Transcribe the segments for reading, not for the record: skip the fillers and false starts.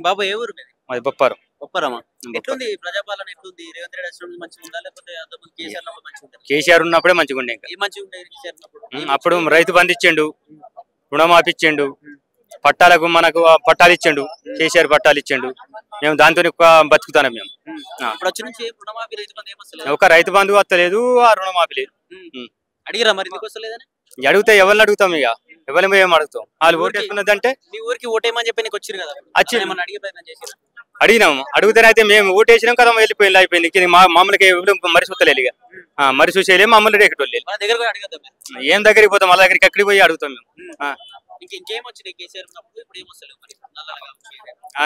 బాబు ఏ ఊరు మీది? మాది బొప్పారం. బొప్పారమా? బొప్పారం. ఎట్లుంది ప్రజాపాలన ఎట్లుంది? రేవంత్ రెడ్డి వచ్చినప్పుడు మంచిగుందా? లేకపోతే అంతకుముందు కేసీఆర్ ఉన్నప్పుడు మంచిగుందా? కేసీఆర్ ఉన్నప్పుడే మంచిగుండే ఇంకా. ఏం మంచిగుండేది కేసీఆర్ ఉన్నప్పుడు? అప్పుడు రైతు బంధు ఇచ్చిండు, రుణమాఫీ ఇచ్చిండు, పట్టాలకు మనకు పట్టాలు ఇచ్చిండు, కేసీఆర్ పట్టాలు ఇచ్చిండు. మేము దాంతో బతుకుతున్నాం మేము. ఇప్పుడు వచ్చి నుంచి రుణమాఫీ రైతు బంధు ఏం వస్తలేదు. ఒక రైతు బంధు వస్తలేదు, ఆ రుణమాఫీ లేదు. అడిగిరా మరి ఎందుకు వస్తలేదని? అడిగితే ఎవరిని అడుగుతాం, ఇక ఎవరిని ఏం అడుగుతాం. వాళ్ళు ఓటేసుకున్నదంటే మీ ఊరికి ఓటేయమని చెప్పి నీకు వచ్చిరు కదా, వచ్చి ఏమన్నా అడిగే ప్రయత్నం చేసిరా? అడిగినాం. అడిగితేనైతే మేము ఓటేసినాం కదా, వెళ్ళిపోయింది, అయిపోయింది. ఇక మామూలుగా మరి చూస్తలేదు, ఇక మరి చూసేయలే మమ్మల్ని రేకటోళ్ళు. వాళ్ళ దగ్గర కూడా అడగద్దాం. ఏం దగ్గరికి పోతాం, వాళ్ళ దగ్గరికి ఎక్కడికి పోయి అడుగుతాం మేము. ఇంకేం వచ్చినాయి కేసీఆర్ ఉన్నప్పుడు? ఇప్పుడు ఏం వస్తలేవు మరి.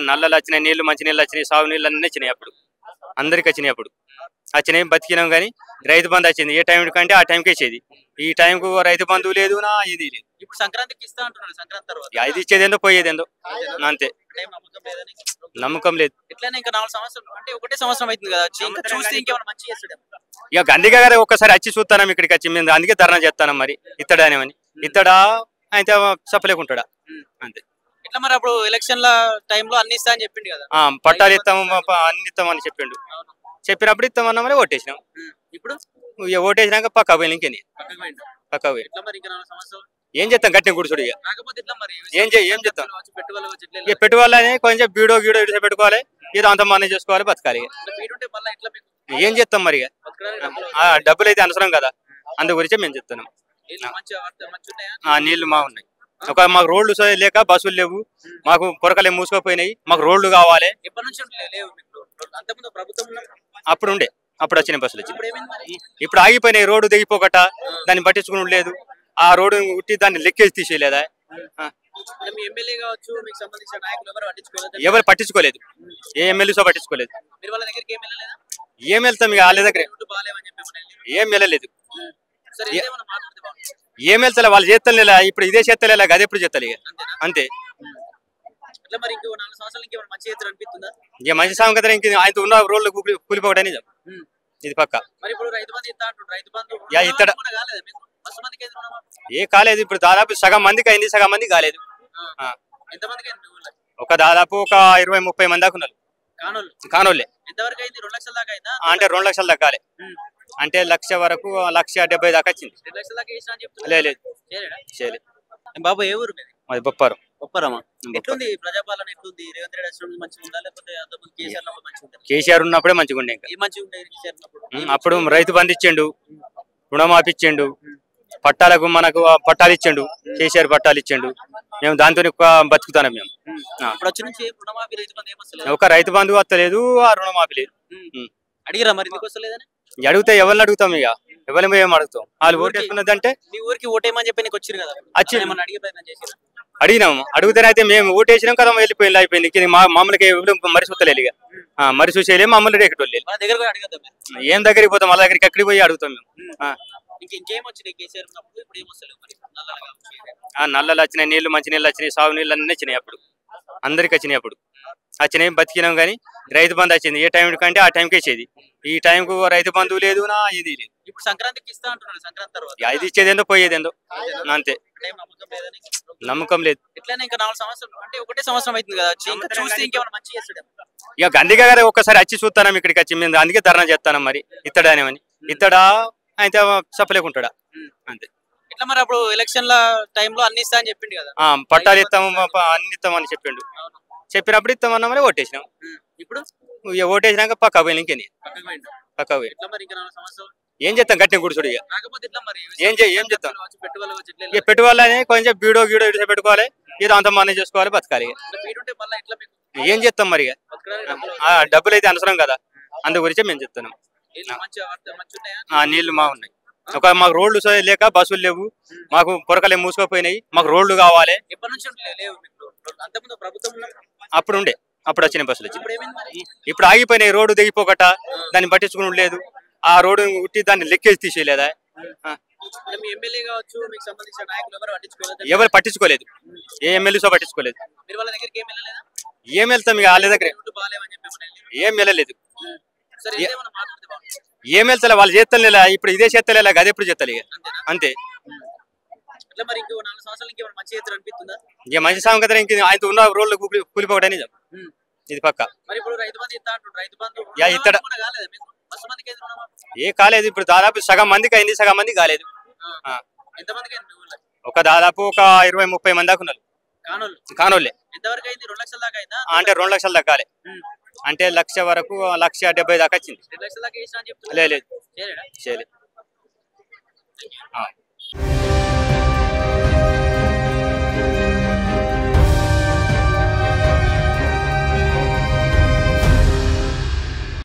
నల్లలు వచ్చినాయి, నీళ్లు మంచి నీళ్ళు వచ్చినాయి, సాగు నీళ్ళు అన్నీ వచ్చినాయి. అప్పుడు అందరికి వచ్చినాయి. అప్పుడు వచ్చినాయి, బతికినాం. కానీ రైతు బంధు వచ్చింది ఏ టైం కంటే ఆ టైంకి వచ్చేది. ఈ టైంకు రైతు బంధువు లేదు, నా ఇది లేదు. ఇప్పుడు సంక్రాంతికి ఇస్తా అంటున్నారు. సంక్రాంతి తర్వాత ఇది ఇచ్చేదేందో పోయేదేందో అంతే. నమ్మకం లేదు. ఎట్లయినా ఇంకా 4 సంవత్సరాలు అంటే ఒకటే సంవత్సరం అవుతుంది కదా, ఇంకా చూస్తే ఇంకేమైనా మంచి చేస్తాడు. ఇక గందిగా గారు ఒక్కసారి వచ్చి చూస్తాం ఇక్కడికి వచ్చి. మేము అందుకే ధర్నా చేస్తాను. మరి ఇత్తడానేమని ఇత్తడా అయితే చెప్పలేకుంటాడా అంతే. ఇట్లా మరి అప్పుడు ఎలక్షన్ల టైంలో అన్ని ఇస్తా అని చెప్పిండు కదా, పట్టాలు ఇస్తాము అన్ని ఇస్తామని చెప్పిండు. చెప్పినప్పుడు ఇస్తామన్నా మరి ఓటేసినాం. ఇప్పుడు ఓటేసినాక పక్కా పోయి ఇంకేని పక్కా పోయి ఏం చేస్తాం, గట్టిన కూర్చోడు. ఇక ఏం చేస్తాం, ఇక పెట్టుకోవాలని కొంచెం బీడో గీడో ఇడిసే పెట్టుకోవాలి, ఏదో అంత మన చేసుకోవాలి, బతకాలి. ఏం చేస్తాం మరి, ఇక డబ్బులు అయితే అవసరం కదా, అందు గురించి మేము చెప్తున్నాం. నీళ్లు మా ఉన్నాయి. మాకు రోడ్లు లేక బస్సులు లేవు, మాకు పొరకలే మూసుకుపోయినాయి, మాకు రోడ్లు కావాలి. అప్పుడు ఉండే, అప్పుడు వచ్చిన బస్సులు వచ్చి ఇప్పుడు ఆగిపోయినాయి. రోడ్డు దిగిపోకట దాన్ని పట్టించుకుని లేదు. ఆ రోడ్డు ఉట్టి దాన్ని లెక్కేసి తీసేయలేదా? ఎవరు పట్టించుకోలేదు, ఏ ఎమ్మెల్యేసో పట్టించుకోలేదు. ఏం వెళ్తాం ఇక వాళ్ళ దగ్గర, ఏం వెళ్ళలేదు. ఏం వెళ్తా వాళ్ళు చేస్తలే. ఇప్పుడు ఇదే చేస్తలే, అదే ఎప్పుడు చేస్తలే, అంతే. ఇక మంచి సాగు కదా, ఇంక ఆయనతో ఉన్న రోడ్లు కూలిపోవడం నిజం, ఇది పక్క. ఇత్తడ ఏ కాలేదు. ఇప్పుడు దాదాపు సగం మందికి అయింది, సగం మంది కాలేదు. దాదాపు ఒక 20-30 మంది దాకా ఉన్నారు కానోళ్ళే. అంటే 2 లక్షలు దక్కాలి, అంటే 1,00,000 వరకు 1,70,000 దాకా వచ్చింది. లేదు చేయలేదు. బాబు ఏ ఊరు మీది? మాది బొప్పారం. బొప్పారమా? ఎట్లుంది ప్రజాపాలన ఎట్లుంది? రేవంత్ రెడ్డి వచ్చినప్పుడు మంచిగుందా? లేకపోతే అంతకుముందు కేసీఆర్ ఉన్నప్పుడు మంచిగుందా? కేసీఆర్ ఉన్నప్పుడే మంచిగుండే ఇంకా. ఏం మంచిగుండేది కేసీఆర్ ఉన్నప్పుడు? అప్పుడు రైతు బంధు ఇచ్చిండు, రుణమాఫీ ఇచ్చిండు, పట్టాలకు మనకు పట్టాలు ఇచ్చిండు, కేసీఆర్ పట్టాలు ఇచ్చిండు. మేము దాంతో బతుకుతున్నాం మేము. ఇప్పుడు వచ్చి నుంచి రుణమాఫీ రైతు బంధు ఏం వస్తలేదు. ఒక రైతు బంధు వస్తలేదు, ఆ రుణమాఫీ లేదు. అడిగిరా మరి ఎందుకు వస్తలేదని? అడిగితే ఎవరిని అడుగుతాం, ఇక ఎవరిని ఏం అడుగుతాం. వాళ్ళు ఓటేసుకున్నదంటే మీ ఊరికి ఓటేయమని చెప్పి నీకు వచ్చిరు కదా, వచ్చి ఏమన్నా అడిగే ప్రయత్నం చేసిరా? అడిగినాం. అడిగితేనైతే మేము ఓటేసినాం కదా, వెళ్ళిపోయింది, అయిపోయింది. ఇక మామూలుగా మరి చూస్తలేదు, ఇక మరి చూసేయలే మమ్మల్ని రేకటోళ్ళు. వాళ్ళ దగ్గర కూడా అడగద్దాం. ఏం దగ్గరికి పోతాం, వాళ్ళ దగ్గరికి ఎక్కడికి పోయి అడుగుతాం మేము. ఇంకేం వచ్చినాయి కేసీఆర్ ఉన్నప్పుడు? ఇప్పుడు ఏం వస్తలేవు మరి. నల్లలు వచ్చినాయి, నీళ్లు మంచి నీళ్ళు వచ్చినాయి, సాగు నీళ్ళు అన్నీ వచ్చినాయి. అప్పుడు అందరికి వచ్చినాయి. అప్పుడు వచ్చినాయి, బతికినాం. కానీ రైతు బంధు వచ్చింది ఏ టైం కంటే ఆ టైంకి వచ్చేది. ఈ టైంకు రైతు బంధువు లేదు, నా ఇది లేదు. ఇప్పుడు సంక్రాంతికి ఇస్తా అంటున్నారు. సంక్రాంతి తర్వాత ఇది ఇచ్చేదేందో పోయేదేందో అంతే. నమ్మకం లేదు. ఎట్లయినా ఇంకా 4 సంవత్సరాలు అంటే ఒకటే సంవత్సరం అవుతుంది కదా, ఇంకా చూస్తే ఇంకేమైనా మంచి చేస్తాడు. ఇక గందిగా గారు ఒక్కసారి వచ్చి చూస్తాం ఇక్కడికి వచ్చి. మేము అందుకే ధర్నా చేస్తాను. మరి ఇత్తడానేమని ఇత్తడా అయితే చెప్పలేకుంటాడా అంతే. ఇట్లా మరి అప్పుడు ఎలక్షన్ల టైంలో అన్ని ఇస్తా అని చెప్పిండు కదా, పట్టాలు ఇస్తాము అన్ని ఇస్తామని చెప్పిండు. చెప్పినప్పుడు ఇస్తామన్నా మరి ఓటేసినాం. ఇప్పుడు ఓటేసినాక పక్కా పోయి ఇంకేని పక్కా పోయి ఏం చేస్తాం, గట్టిన కూర్చోడు. ఇక ఏం చేస్తాం, ఇక పెట్టుకోవాలని కొంచెం బీడో గీడో ఇడిసే పెట్టుకోవాలి, ఏదో అంత మన చేసుకోవాలి, బతకాలి. ఏం చేస్తాం మరి, ఇక డబ్బులు అయితే అవసరం కదా, అందు గురించే మేము చెప్తున్నాం. నీళ్లు మా ఉన్నాయి. మాకు రోడ్లు లేక బస్సులు లేవు, మాకు పొరకలే మూసుకుపోయినాయి, మాకు రోడ్లు కావాలి. అప్పుడు ఉండే, అప్పుడు వచ్చిన బస్సులు వచ్చి ఇప్పుడు ఆగిపోయినాయి. రోడ్డు దిగిపోకట దాన్ని పట్టించుకుని లేదు. ఆ రోడ్డు ఉట్టి దాన్ని లెక్కేసి తీసేయలేదా? ఎవరు పట్టించుకోలేదు, ఏ ఎమ్మెల్యేసో పట్టించుకోలేదు. ఏం వెళ్తాం ఇక వాళ్ళ దగ్గర, ఏం వెళ్ళలేదు. ఏం వెళ్తా వాళ్ళు చేస్తలే. ఇప్పుడు ఇదే చేస్తలే, అదే ఎప్పుడు చేస్తలే, అంతే. ఇట్లా మరి ఇంకో 4 సంవత్సరాలు ఇంకేమైనా మంచి చేస్తారు అనిపిస్తుందా? ఇక మంచి సాగు కదా, ఇంక ఆయన ఉన్న రోడ్లు కూలిపోవడం నిజం, ఇది పక్క. మరి ఇప్పుడు రైతు బంధు ఇస్తా అంటుండ్రు, రైతు బంధు ఇత్తడ కాలేదా మీకు? మస్తు మందికి అయింది రుణమాఫీ. ఏ కాలేదు, ఇప్పుడు దాదాపు సగం మందికి అయింది, సగం మంది కాలేదు. ఎంతమందికి అయింది మీ ఊళ్ళో? ఒక దాదాపు ఒక 20-30 మంది దాకా ఉన్నారు కానోళ్ళే. ఎంతవరకు అయింది? 2 లక్షల దాకా అయిందా? అంటే 2 లక్షలు తగ్గాలి, అంటే 1,00,000 వరకు 1,70,000 దాకా వచ్చింది. 2 లక్షల దాకా వేసినా అని చెప్తున్నా. లేదు చేయలేడా? చేయలేదు.